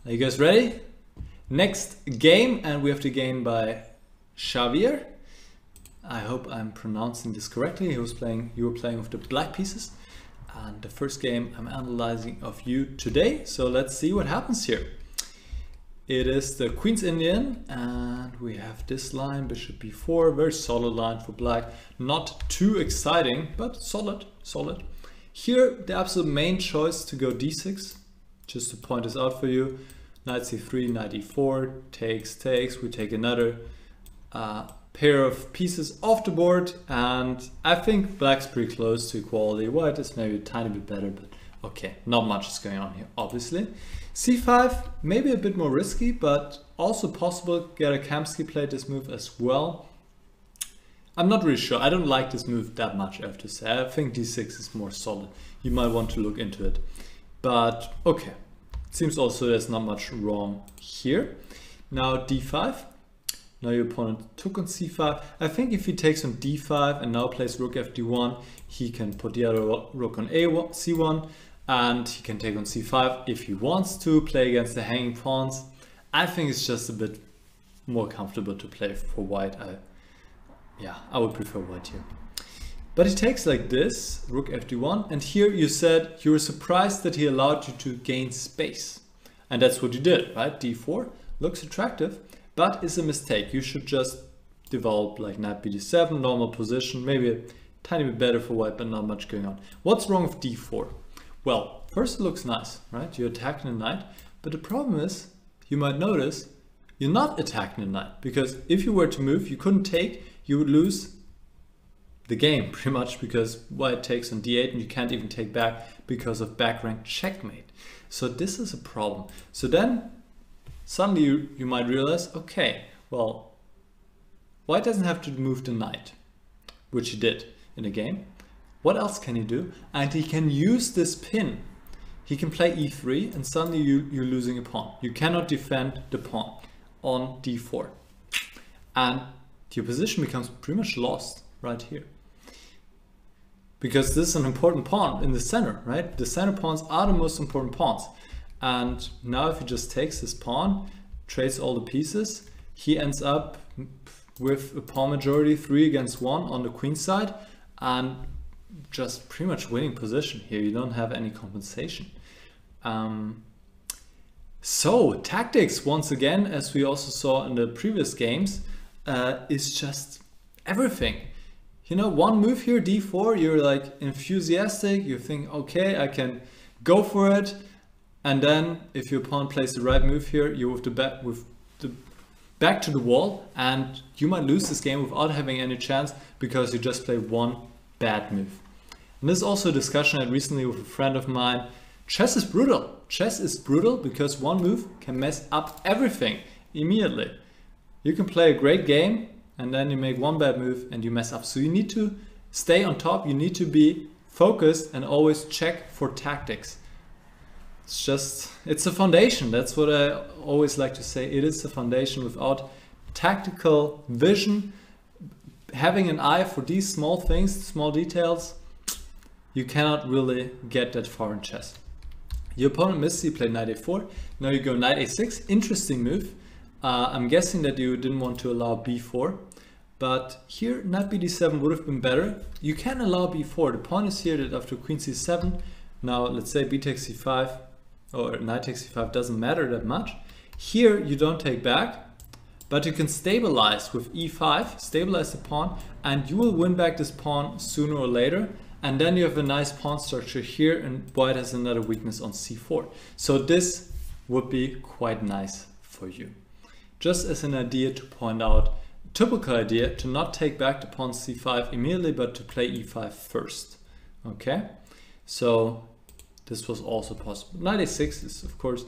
Are you guys ready? Next game, and we have the game by Xavier. I hope I'm pronouncing this correctly. You were playing with the black pieces. And the first game I'm analyzing of you today. So let's see what happens here. It is the Queen's Indian, and we have this line, bishop b4, very solid line for black. Not too exciting, but solid. Here, the absolute main choice to go d6, just to point this out for you. Knight c3, knight e4, takes, we take another pair of pieces off the board, and I think black's pretty close to equality. White is maybe a tiny bit better, but okay, not much is going on here, obviously. c5, maybe a bit more risky, but also possible. Kamsky played this move as well. I'm not really sure. I don't like this move that much, I have to say. I think d6 is more solid. You might want to look into it. But okay, it seems also there's not much wrong here. Now d5. Now your opponent took on c5. I think if he takes on d5 and now plays rook fd1, he can put the other rook on c1, and he can take on c5 if he wants to play against the hanging pawns. I think it's just a bit more comfortable to play for white. I would prefer white here. But he takes like this, rook fd1, and here you said you were surprised that he allowed you to gain space. And that's what you did, right? d4 looks attractive, but it's a mistake. You should just develop like knight bd7, normal position, maybe a tiny bit better for white, but not much going on. What's wrong with d4? Well, first it looks nice, right? You're attacking the knight, but the problem is, you might notice, you're not attacking the knight, because if you were to move, you couldn't take, you would lose the game pretty much, because white takes on d8 and you can't even take back because of back rank checkmate. So this is a problem. So then suddenly you might realize, okay, well, white doesn't have to move the knight, which he did in the game. What else can he do? And he can use this pin. He can play e3 and suddenly you're losing a pawn. You cannot defend the pawn on d4. And your position becomes pretty much lost right here. Because this is an important pawn in the center, right? The center pawns are the most important pawns. And now if he just takes this pawn, trades all the pieces, he ends up with a pawn majority 3 against 1 on the queen side, and just pretty much winning position here. You don't have any compensation. So tactics, once again, as we also saw in the previous games, is just everything. You know, one move here, d4, you're like enthusiastic, you think, okay, I can go for it. And then if your pawn plays the right move here, you're with the back to the wall, and you might lose this game without having any chance because you just played one bad move. And this is also a discussion I had recently with a friend of mine. Chess is brutal. Chess is brutal because one move can mess up everything immediately. You can play a great game and then you make one bad move and you mess up. So you need to stay on top. You need to be focused and always check for tactics. It's a foundation. That's what I always like to say. It is a foundation. Without tactical vision, having an eye for these small things, small details, you cannot really get that far in chess. Your opponent missed, he played knight a4. Now you go knight a6. Interesting move. I'm guessing that you didn't want to allow b4. But here, knight bd7 would have been better. You can allow b4. The point is here that after queen c7, now let's say b takes c5, or knight takes c5, doesn't matter that much. Here you don't take back, but you can stabilize with e5, stabilize the pawn, and you will win back this pawn sooner or later. And then you have a nice pawn structure here, and white has another weakness on c4. So this would be quite nice for you. Just as an idea to point out, typical idea to not take back the pawn c5 immediately, but to play e5 first. Okay, so this was also possible. Knight a6 is of course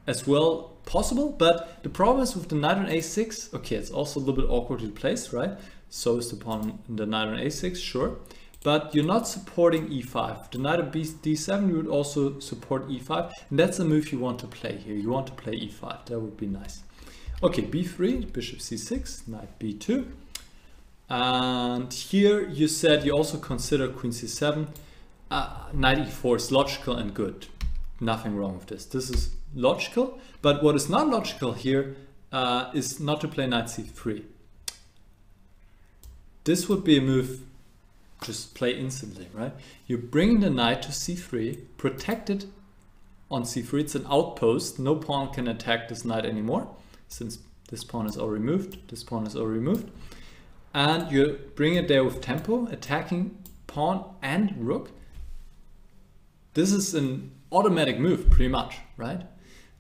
as well possible, but the problem is with the knight on a6, okay, it's also a little bit awkwardly placed, right? So is the pawn, the knight on a6, sure, but you're not supporting e5. The knight on d7, you would also support e5, and that's the move you want to play here. You want to play e5, that would be nice. Okay, b3, bishop c6, knight b2, and here you said you also consider queen c7. Knight e4 is logical and good. nothing wrong with this. This is logical, but what is not logical here is not to play knight c3. This would be a move just play instantly, right? You're bringing the knight to c3, protected on c3. It's an outpost. No pawn can attack this knight anymore, since this pawn is already moved, this pawn is already moved. And you bring it there with tempo, attacking pawn and rook. This is an automatic move, pretty much, right?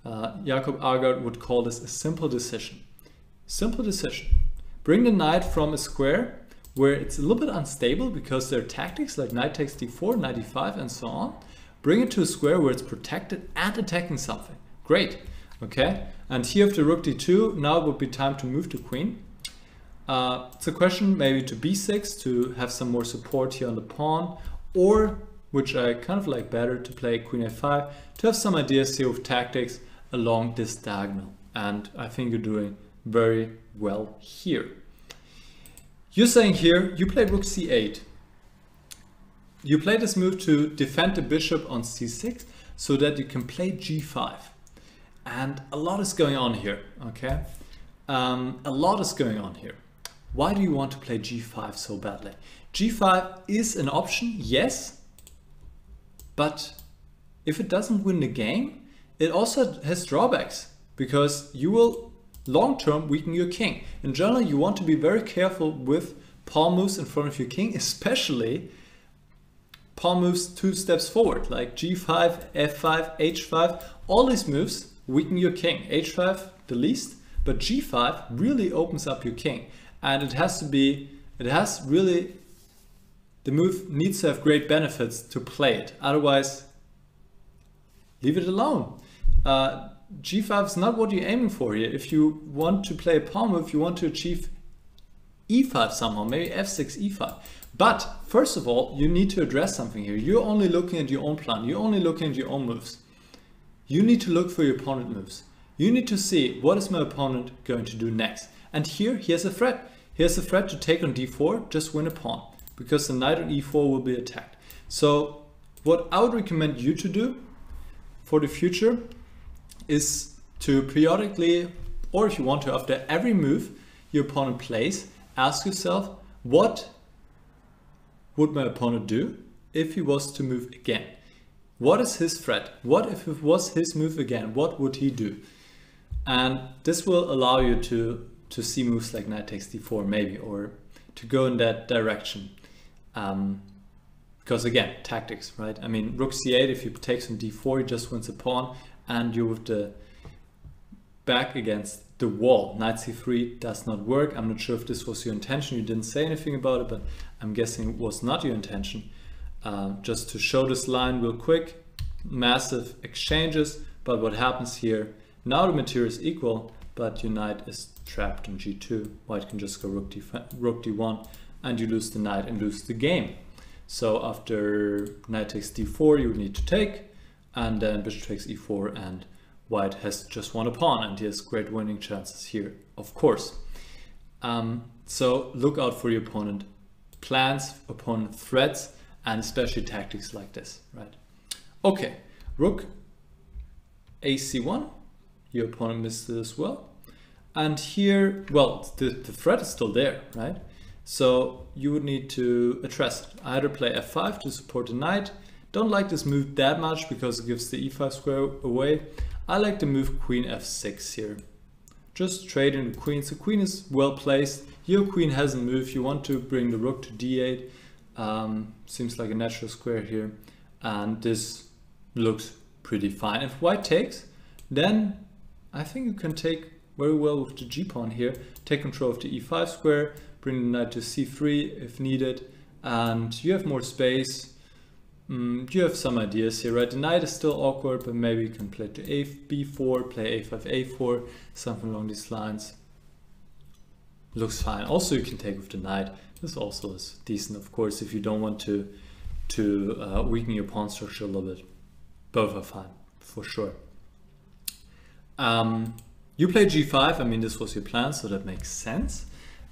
Jakob Aagaard would call this a simple decision. Simple decision. Bring the knight from a square where it's a little bit unstable because there are tactics like knight takes d4, knight e5, and so on. Bring it to a square where it's protected and attacking something. Great, okay? And here with the rook d2, now it would be time to move to queen. It's a question maybe to b6 to have some more support here on the pawn, or, which I kind of like better, to play queen a5, to have some ideas here with tactics along this diagonal. And I think you're doing very well here. You're saying here, you play rook c8. You play this move to defend the bishop on c6 so that you can play g5. And a lot is going on here, okay? A lot is going on here. Why do you want to play g5 so badly? g5 is an option, yes, but if it doesn't win the game, it also has drawbacks, because you will long-term weaken your king. In general, you want to be very careful with pawn moves in front of your king, especially pawn moves 2 steps forward, like g5, f5, h5. All these moves weaken your king. h5 the least, but g5 really opens up your king. And the move needs to have great benefits to play it. Otherwise, leave it alone. G5 is not what you're aiming for here. If you want to play a pawn move, you want to achieve e5 somehow, maybe f6, e5. But first of all, you need to address something here. You're only looking at your own plan. You're only looking at your own moves. You need to look for your opponent moves. You need to see, what is my opponent going to do next? And here, he has a threat. He has a threat to take on d4, just win a pawn, because the knight on e4 will be attacked. So what I would recommend you to do for the future is to periodically, or if you want to, after every move your opponent plays, ask yourself, what would my opponent do if he was to move again? What is his threat? What if it was his move again? What would he do? And this will allow you to see moves like knight takes d4 maybe, or to go in that direction. Because again, tactics, right? I mean, rook c8, if he takes on d4, he just wins a pawn, and you're with the back against the wall. Knight c3 does not work. I'm not sure if this was your intention. You didn't say anything about it, but I'm guessing it was not your intention. Just to show this line real quick, massive exchanges, but what happens here, now the material is equal, but your knight is trapped on g2. White can just go rook d1, and you lose the knight and lose the game. So after knight takes d4, you would need to take, and then bishop takes e4, and white has just won a pawn, and he has great winning chances here, of course. So look out for your opponent plans, opponent threats, and especially tactics like this, right? Okay, rook ac1, your opponent missed it as well. And here, well, the threat is still there, right? So you would need to address it. Either play f5 to support the knight. Don't like this move that much because it gives the e5 square away. I like the move queen f6 here. Just trading the queen. So queen is well placed. Your queen hasn't moved. You want to bring the rook to d8. Seems like a natural square here. And this looks pretty fine. If white takes, then I think you can take very well with the g-pawn here. Take control of the e5 square, bring the knight to c3 if needed, and you have more space. You have some ideas here, right? The knight is still awkward, but maybe you can play to b4, play a5, a4, something along these lines. Looks fine. Also, you can take with the knight. This also is decent, of course, if you don't want to weaken your pawn structure a little bit. Both are fine, for sure. You play g5. I mean, this was your plan, so that makes sense.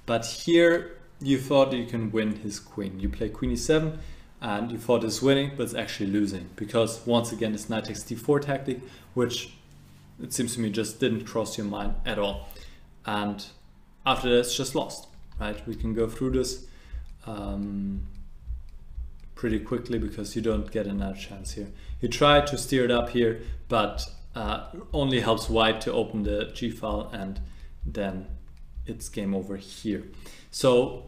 But here, you thought you can win his queen. You play queen e7, and you thought it's winning, but it's actually losing, because once again it's knight takes d4 tactic, which it seems to me just didn't cross your mind at all. And after that it's just lost, right? We can go through this pretty quickly because you don't get another chance here. You try to steer it up here, but only helps white to open the G file, and then it's game over here. So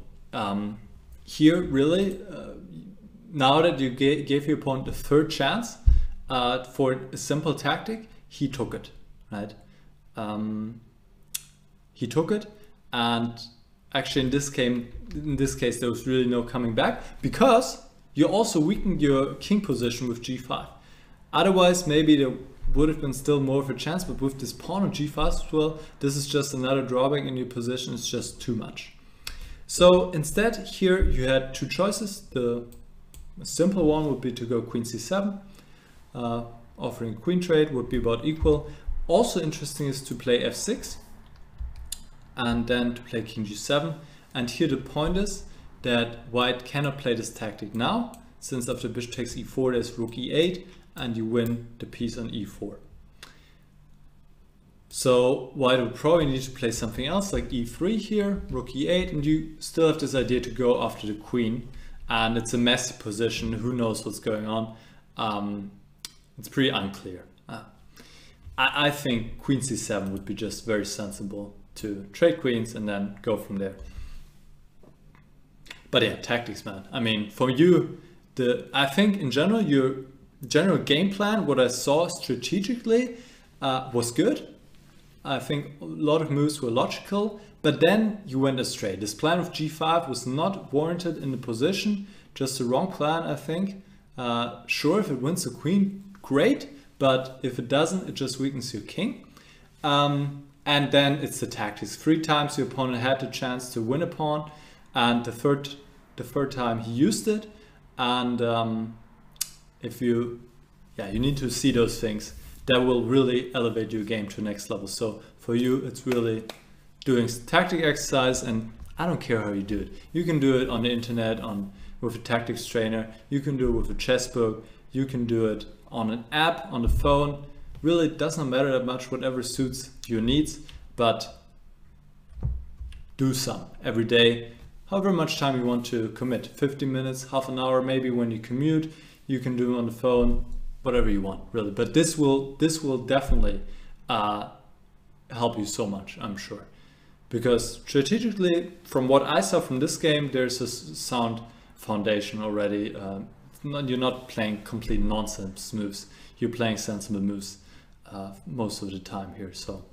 here really, now that you gave your opponent a third chance for a simple tactic, he took it, right? He took it, and actually in this case there was really no coming back, because you also weakened your king position with g5. Otherwise maybe there would have been still more of a chance, but with this pawn on g5 as well, this is just another drawback in your position. It's just too much. So instead here you had two choices. The simple one would be to go queen c7, offering queen trade would be about equal. Also interesting is to play f6 and then to play king g7. And here the point is that white cannot play this tactic now, since after bishop takes e4 there's rook e8 and you win the piece on e4. So white would probably need to play something else like e3 here, rook e8, and you still have this idea to go after the queen, and it's a messy position, who knows what's going on. It's pretty unclear. I think queen c7 would be just very sensible to trade queens and then go from there. But yeah, tactics, man. I mean, for you, I think in general, your general game plan, what I saw strategically, was good. I think a lot of moves were logical, but then you went astray. This plan of g5 was not warranted in the position, just the wrong plan, I think. Sure, if it wins the queen, great, but if it doesn't, it just weakens your king. And then it's the tactics. 3 times your opponent had the chance to win a pawn, and the third time he used it. And if you need to see those things. That will really elevate your game to the next level. So for you, it's really doing tactic exercise, and I don't care how you do it. You can do it on the internet, with a tactics trainer. You can do it with a chess book. You can do it on an app, on the phone. Really, it doesn't matter that much, whatever suits your needs, but do some every day. However much time you want to commit, 50 minutes, half an hour, maybe when you commute, you can do it on the phone, whatever you want, really. But this will definitely help you so much, I'm sure. Because strategically, from what I saw from this game, there's a sound foundation already. You're not playing complete nonsense moves. You're playing sensible moves most of the time here. So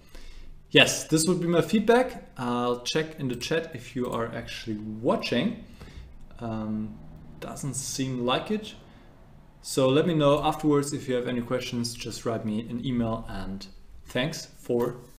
yes, this would be my feedback. I'll check in the chat if you are actually watching. Doesn't seem like it. So let me know afterwards if you have any questions. Just write me an email, and thanks for